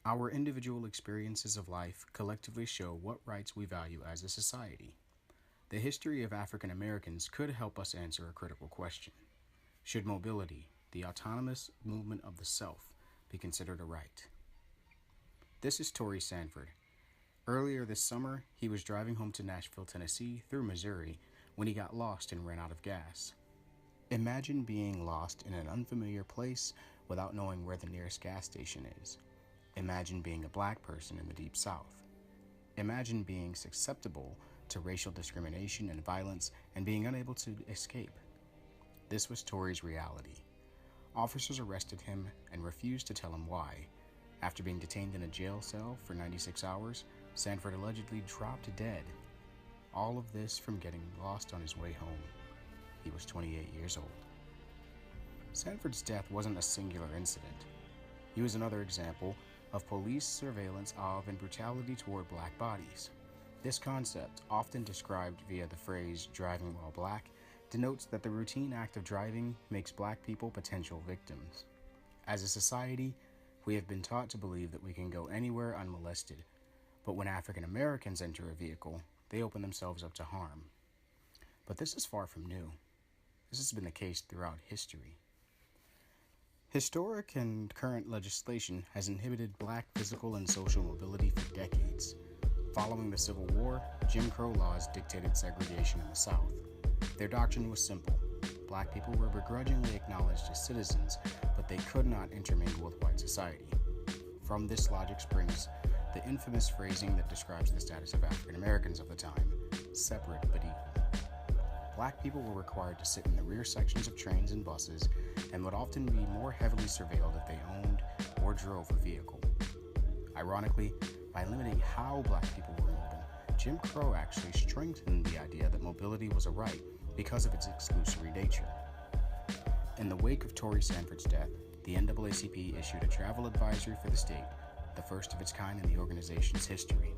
Our individual experiences of life collectively show what rights we value as a society. The history of African Americans could help us answer a critical question. Should mobility, the autonomous movement of the self, be considered a right? This is Tory Sanford. Earlier this summer, he was driving home to Nashville, Tennessee through Missouri when he got lost and ran out of gas. Imagine being lost in an unfamiliar place without knowing where the nearest gas station is. Imagine being a black person in the Deep South. Imagine being susceptible to racial discrimination and violence and being unable to escape. This was Tory's reality. Officers arrested him and refused to tell him why. After being detained in a jail cell for 96 hours, Sanford allegedly dropped dead. All of this from getting lost on his way home. He was 28 years old. Sanford's death wasn't a singular incident. He was another example of police surveillance of and brutality toward black bodies. This concept, often described via the phrase driving while black, denotes that the routine act of driving makes black people potential victims. As a society, we have been taught to believe that we can go anywhere unmolested, but when African Americans enter a vehicle, they open themselves up to harm. But this is far from new. This has been the case throughout history. Historic and current legislation has inhibited black physical and social mobility for decades. Following the Civil War, Jim Crow laws dictated segregation in the South. Their doctrine was simple. Black people were begrudgingly acknowledged as citizens, but they could not intermingle with white society. From this logic springs the infamous phrasing that describes the status of African Americans of the time, separate but equal. Black people were required to sit in the rear sections of trains and buses and would often be more heavily surveilled if they owned or drove a vehicle. Ironically, by limiting how black people were mobile, Jim Crow actually strengthened the idea that mobility was a right because of its exclusory nature. In the wake of Tory Sanford's death, the NAACP issued a travel advisory for the state, the first of its kind in the organization's history.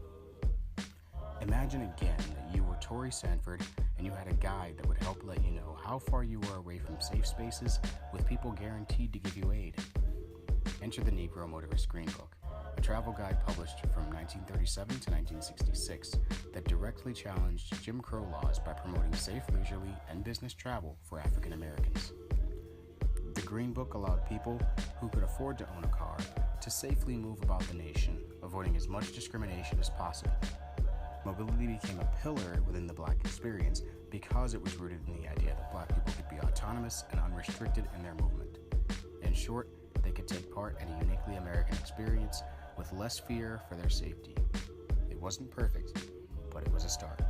Imagine again that you were Tory Sanford and you had a guide that would help let you know how far you were away from safe spaces with people guaranteed to give you aid. Enter the Negro Motorist Green Book, a travel guide published from 1937 to 1966 that directly challenged Jim Crow laws by promoting safe leisurely and business travel for African Americans. The Green Book allowed people who could afford to own a car to safely move about the nation, avoiding as much discrimination as possible. Mobility became a pillar within the black experience because it was rooted in the idea that black people could be autonomous and unrestricted in their movement. In short, they could take part in a uniquely American experience with less fear for their safety. It wasn't perfect, but it was a start.